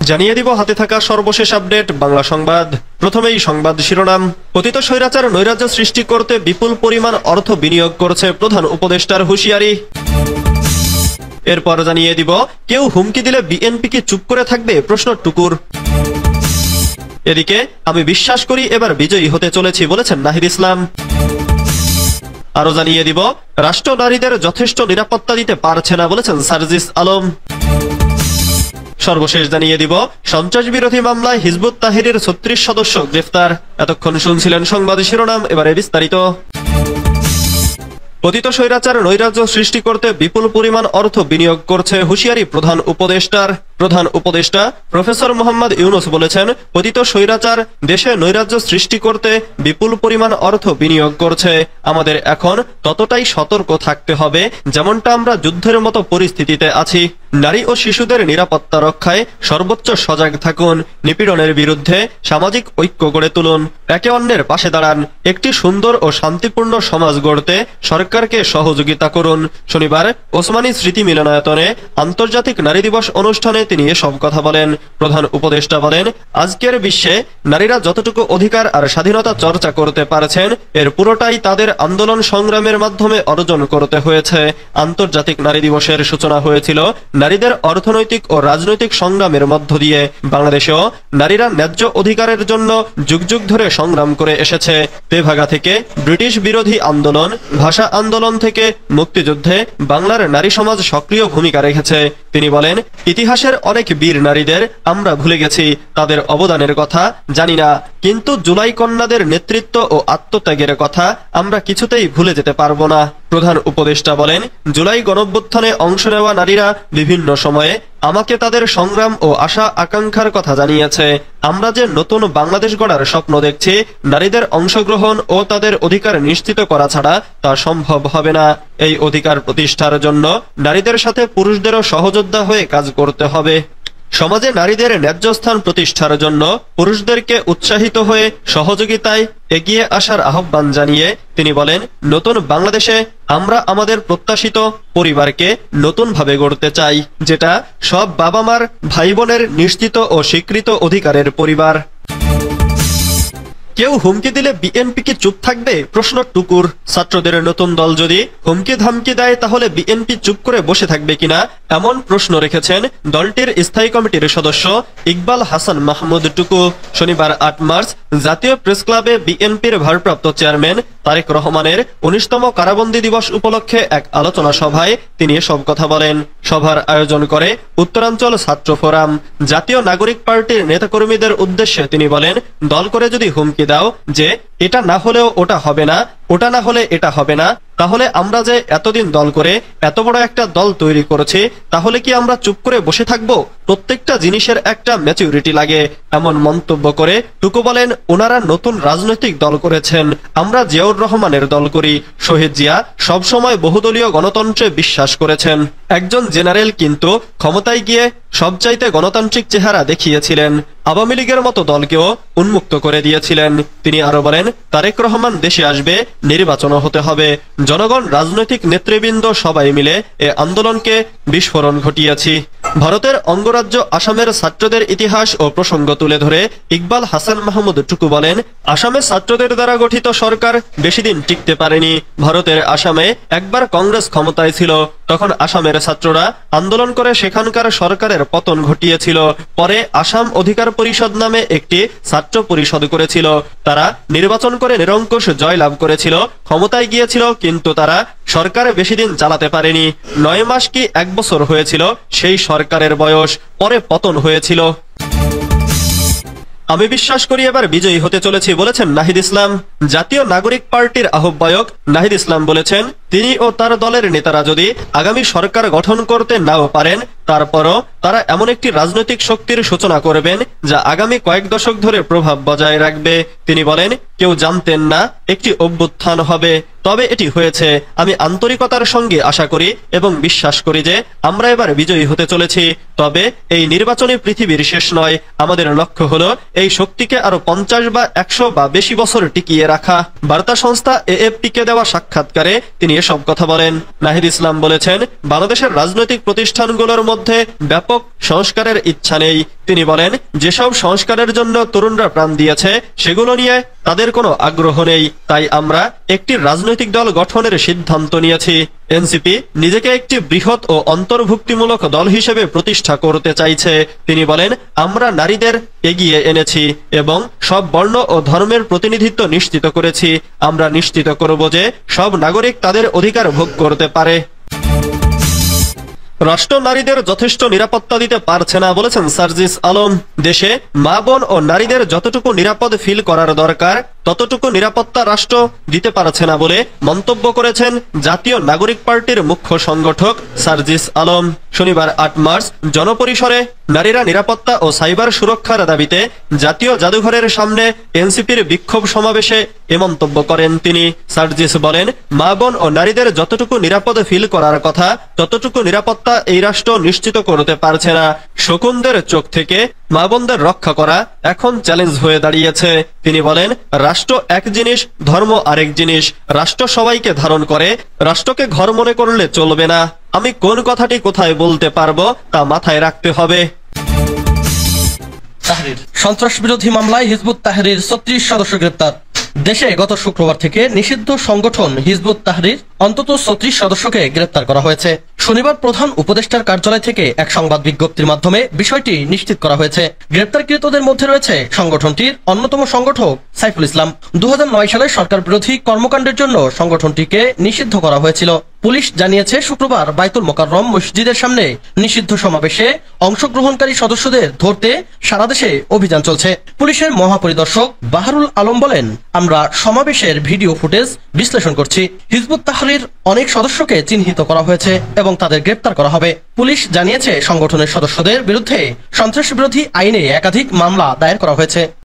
জানিয়ে দিব হাতে থাকা সর্বশেষ আপডেট বাংলা সংবাদ। প্রথমেই সংবাদ শিরোনাম। পতিত স্বৈরাচার নৈরাজ্য সৃষ্টি করতে বিপুল পরিমাণ অর্থ বিনিয়োগ করছে প্রধান উপদেষ্টার হুঁশিয়ারি। এরপর জানিয়ে দিব কেউ হুমকি দিলে বিএনপি কি চুপ করে থাকবে, প্রশ্ন টুকুর। এদিকে আমি বিশ্বাস করি এবার বিজয়ী হতে চলেছি বলেছেন নাহিদ ইসলাম। আরো জানিয়ে দিব রাষ্ট্র নারীদের যথেষ্ট নিরাপত্তা দিতে পারছে না বলেছেন সার্জিস আলম। সর্বশেষ জানিয়ে দিব সন্ত্রাস বিরোধী মামলায় হিজবুত তাহরীরের ৩৬ সদস্য গ্রেফতার। এতক্ষণ শুনছিলেন সংবাদ শিরোনাম, এবারে বিস্তারিত। পতিত স্বৈরাচার নৈরাজ্য সৃষ্টি করতে বিপুল পরিমাণ অর্থ বিনিয়োগ করছে হুঁশিয়ারি প্রধান উপদেষ্টার। প্রধান উপদেষ্টা প্রফেসর মোহাম্মদ ইউনুস বলেছেন, পতিত স্বৈরাচার দেশে নৈরাজ্য সৃষ্টি করতে বিপুল পরিমাণ অর্থ বিনিয়োগ করছে। আমাদের এখন ততটাই সতর্ক থাকতে হবে যেমনটা আমরা যুদ্ধের মতো পরিস্থিতিতে আছি। নারী ও শিশুদের নিরাপত্তা রক্ষায় সর্বোচ্চ সজাগ থাকুন। নিপীড়নের বিরুদ্ধে সামাজিক ঐক্য গড়ে তুলুন। একে অন্যের পাশে দাঁড়ান। একটি সুন্দর ও শান্তিপূর্ণ সমাজ গড়তে সরকারকে সহযোগিতা করুন। শনিবার ওসমানী স্মৃতি মিলনায়তনে আন্তর্জাতিক নারী দিবস অনুষ্ঠানে তিনি এসব কথা বলেন। প্রধান উপদেষ্টা বলেন, আজকের বিশ্বে নারীরা যতটুকু অধিকার আর স্বাধীনতা চর্চা করতে পারছেন এর পুরোটাই তাদের আন্দোলন সংগ্রামের মাধ্যমে অর্জন করতে হয়েছে। আন্তর্জাতিক নারী দিবসের সূচনা হয়েছিল নারীদের অর্থনৈতিক ও রাজনৈতিক সংগ্রামের মধ্য দিয়ে। বাংলাদেশেও নারীরা ন্যায্য অধিকারের জন্য যুগ যুগ ধরে সংগ্রাম করে এসেছে। তেভাগা থেকে ব্রিটিশ বিরোধী আন্দোলন, ভাষা আন্দোলন থেকে মুক্তিযুদ্ধে বাংলার নারী সমাজ সক্রিয় ভূমিকা রেখেছে। তিনি বলেন, ইতিহাসের অনেক বীর নারীদের আমরা ভুলে গেছি, তাদের অবদানের কথা জানি না, কিন্তু জুলাই কন্যাদের নেতৃত্ব ও আত্মত্যাগের কথা আমরা কিছুতেই ভুলে যেতে পারবো না। প্রধান উপদেষ্টা বলেন, জুলাই গণঅভ্যুত্থানে অংশ নেওয়া নারীরা বিভিন্ন সময়ে আমাকে তাদের সংগ্রাম ও আশা আকাঙ্ক্ষার কথা জানিয়েছে। আমরা যে নতুন বাংলাদেশ গড়ার স্বপ্ন দেখছি, নারীদের অংশগ্রহণ ও তাদের অধিকার নিশ্চিত করা ছাড়া তা সম্ভব হবে না। এই অধিকার প্রতিষ্ঠার জন্য নারীদের সাথে পুরুষদেরও সহযোদ্ধা হয়ে কাজ করতে হবে। সমাজে নারীদের ন্যায্য স্থান প্রতিষ্ঠার জন্য পুরুষদেরকে উৎসাহিত হয়ে সহযোগিতায় এগিয়ে আসার আহ্বান জানিয়ে তিনি বলেন, নতুন বাংলাদেশে আমরা আমাদের প্রত্যাশিত পরিবারকে নতুনভাবে গড়তে চাই, যেটা সব বাবা মার, ভাই বোনের নিশ্চিত ও স্বীকৃত অধিকারের পরিবার। কেউ হুমকি দিলে বিএনপি কি চুপ থাকবে, প্রশ্ন টুকুর। ছাত্রদের নতুন দল যদি হুমকি ধামকি দেয় তাহলে বিএনপি চুপ করে বসে থাকবে কিনা, এমন প্রশ্ন রেখেছেন দলটির স্থায়ী কমিটির সদস্য ইকবাল হাসান মাহমুদ টুকু। শনিবার ৮ মার্চ জাতীয় প্রেস ক্লাবে বিএনপির ভারপ্রাপ্ত চেয়ারম্যান তারেক রহমানের ১৯তম কারাবন্দী দিবস উপলক্ষে এক আলোচনা সভায় তিনি এসব কথা বলেন। সভার আয়োজন করে উত্তরাঞ্চল ছাত্র ফোরাম। জাতীয় নাগরিক পার্টির নেতাকর্মীদের উদ্দেশ্যে তিনি বলেন, দল করে যদি হুমকি দাও যে এটা না হলেও ওটা হবে না, ওটা না হলে এটা হবে না, তাহলে আমরা যে এতদিন দল করে এত বড় একটা দল তৈরি করেছি, তাহলে কি আমরা চুপ করে বসে থাকবো? প্রত্যেকটা জিনিসের একটা ম্যাচুরিটি লাগে, এমন মন্তব্য করে টুকু বলেন, ওনারা নতুন রাজনৈতিক দল করেছেন, আমরা জিয়াউর রহমানের দল করি। শহীদ জিয়া সবসময় বহুদলীয় গণতন্ত্রে বিশ্বাস করেছেন। একজন জেনারেল কিন্তু ক্ষমতায় গিয়ে সবচাইতে গণতান্ত্রিক চেহারা দেখিয়েছিলেন। আওয়ামী লীগের মতো দলকেও উন্মুক্ত করে দিয়েছিলেন। তিনি আরো বলেন, তারেক রহমান দেশে আসবে, নির্বাচনও হতে হবে। জনগণ, রাজনৈতিক নেতৃবৃন্দ সবাই মিলে এ আন্দোলনকে বিস্ফোরণ ঘটিয়েছি। ভারতের অঙ্গরাজ্য আসামের ছাত্রদের ইতিহাস ও প্রসঙ্গ তুলে ধরে ইকবাল হাসান মাহমুদ টুকু বলেন, আসামের ছাত্রদের দ্বারা গঠিত সরকার বেশি দিন টিকতে পারেনি। ভারতের আসামে একবার কংগ্রেস ক্ষমতায় ছিল, তখন আসামের ছাত্ররা আন্দোলন করে সেখানকার সরকারের পতন ঘটিয়েছিল। পরে আসাম অধিকার পরিষদ নামে একটি ছাত্র পরিষদ করেছিল। তারা নির্বাচন করে নিরঙ্কুশ জয় লাভ করেছিল, ক্ষমতায় গিয়েছিল, কিন্তু তারা সরকার বেশি দিন চালাতে পারেনি। ৯ মাস কি ১ বছর হয়েছিল সেই সরকারের বয়স, পরে পতন হয়েছিল। আমি বিশ্বাস করি এবার বিজয়ী হতে চলেছি বলেছেন নাহিদ ইসলাম। জাতীয় নাগরিক পার্টির আহ্বায়ক নাহিদ ইসলাম বলেছেন, তিনি ও তার দলের নেতারা যদি আগামী সরকার গঠন করতে নাও পারেন, তারপরও তারা এমন একটি রাজনৈতিক শক্তির সূচনা করবেন যা আগামী কয়েক দশক ধরে প্রভাব বজায় রাখবে। তিনি বলেন, কেউ জানতেন না একটি অভ্যুত্থান হবে, তবে এটি হয়েছে। আমি আন্তরিকতার সঙ্গে আশা করি এবং বিশ্বাস করি যে আমরা এবার বিজয়ী হতে চলেছি। তবে এই নির্বাচনী পৃথিবীর শেষ নয়। আমাদের লক্ষ্য হলো এই শক্তিকে আরো ৫০ বা ১০০ বা বেশি বছর টিকিয়ে রাখা। বার্তা সংস্থা এএফপিকে দেওয়া সাক্ষাৎকারে তিনি এসব কথা বলেন। নাহিদ ইসলাম বলেছেন, বাংলাদেশের রাজনৈতিক প্রতিষ্ঠানগুলোর মধ্যে ব্যাপক সংস্কারের ইচ্ছা নেই। তিনি বলেন, যেসব সংস্কারের জন্য তরুণরা প্রাণ দিয়েছে সেগুলো নিয়ে তাদের কোনো আগ্রহ নেই, তাই আমরা একটি রাজনৈতিক দল গঠনের সিদ্ধান্ত নিয়েছি। এনসিপি নিজেকে একটি বৃহৎ ও অন্তর্ভুক্তিমূলক দল হিসেবে প্রতিষ্ঠা করতে চাইছে। তিনি বলেন, আমরা নারীদের এগিয়ে এনেছি এবং সব বর্ণ ও ধর্মের প্রতিনিধিত্ব নিশ্চিত করেছি। আমরা নিশ্চিত করব যে সব নাগরিক তাদের অধিকার ভোগ করতে পারে। রাষ্ট্র নারীদের যথেষ্ট নিরাপত্তা দিতে পারছে না বলেছেন সার্জিস আলম। দেশে মা বোন ও নারীদের যতটুকু নিরাপদ ফিল করার দরকার ততটুকু নিরাপত্তা রাষ্ট্র দিতে পারছে না বলে মন্তব্য করেছেন জাতীয় নাগরিক পার্টির মুখ্য সংগঠক সার্জিস আলম। শনিবার ৮ মার্চ জনপরিসরে নারীরা নিরাপত্তা ও সাইবার সুরক্ষার দাবিতে জাতীয় জাদুঘরের সামনে এনসিপির বিক্ষোভ সমাবেশে এ মন্তব্য করেন তিনি। সার্জিস বলেন, মা বোন ও নারীদের যতটুকু নিরাপদ ফিল করার কথা ততটুকু নিরাপত্তা এই রাষ্ট্র নিশ্চিত করতে পারছে না। শকুনদের চোখ থেকে মা বোনদের রক্ষা করা এখন চ্যালেঞ্জ হয়ে দাঁড়িয়েছে। তিনি বলেন, রাষ্ট্র এক জিনিস, ধর্ম আরেক জিনিস। রাষ্ট্র সবাইকে ধারণ করে, রাষ্ট্রকে ঘর মনে করলে চলবে না। আমি কোন কথাটি কোথায় বলতে পারবো তা মাথায় রাখতে হবে। তাহরির সন্ত্রাস বিরোধী মামলায় হিজবুত তাহরির ৩৬ সদস্য গ্রেপ্তার। দেশে গত শুক্রবার থেকে নিষিদ্ধ সংগঠন হিজবুত তাহরির অন্তত ৩৬ সদস্যকে গ্রেপ্তার করা হয়েছে। শনিবার প্রধান উপদেষ্টার কার্যালয় থেকে এক সংবাদ বিজ্ঞপ্তির মাধ্যমে বিষয়টি নিশ্চিত করা হয়েছে। গ্রেপ্তারকৃতদের মধ্যে রয়েছে সংগঠনটির অন্যতম সংগঠক সাইফুল ইসলাম। ২০০৯ সালে সরকার বিরোধী কর্মকাণ্ডের জন্য সংগঠনটিকে নিষিদ্ধ করা হয়েছিল। পুলিশ জানিয়েছে, শুক্রবার বাইতুল মোকাররম মসজিদের সামনে নিষিদ্ধ সমাবেশে অংশগ্রহণকারী সদস্যদের ধরতে সারা দেশে অভিযান চলছে। পুলিশের মহাপরিদর্শক বাহারুল আলম বলেন, আমরা সমাবেশের ভিডিও ফুটেজ বিশ্লেষণ করছি। হিজবুত তাহরির অনেক সদস্যকে চিহ্নিত করা হয়েছে এবং তাদের গ্রেপ্তার করা হবে। পুলিশ জানিয়েছে, সংগঠনের সদস্যদের বিরুদ্ধে সন্ত্রাস বিরোধী আইনে একাধিক মামলা দায়ের করা হয়েছে।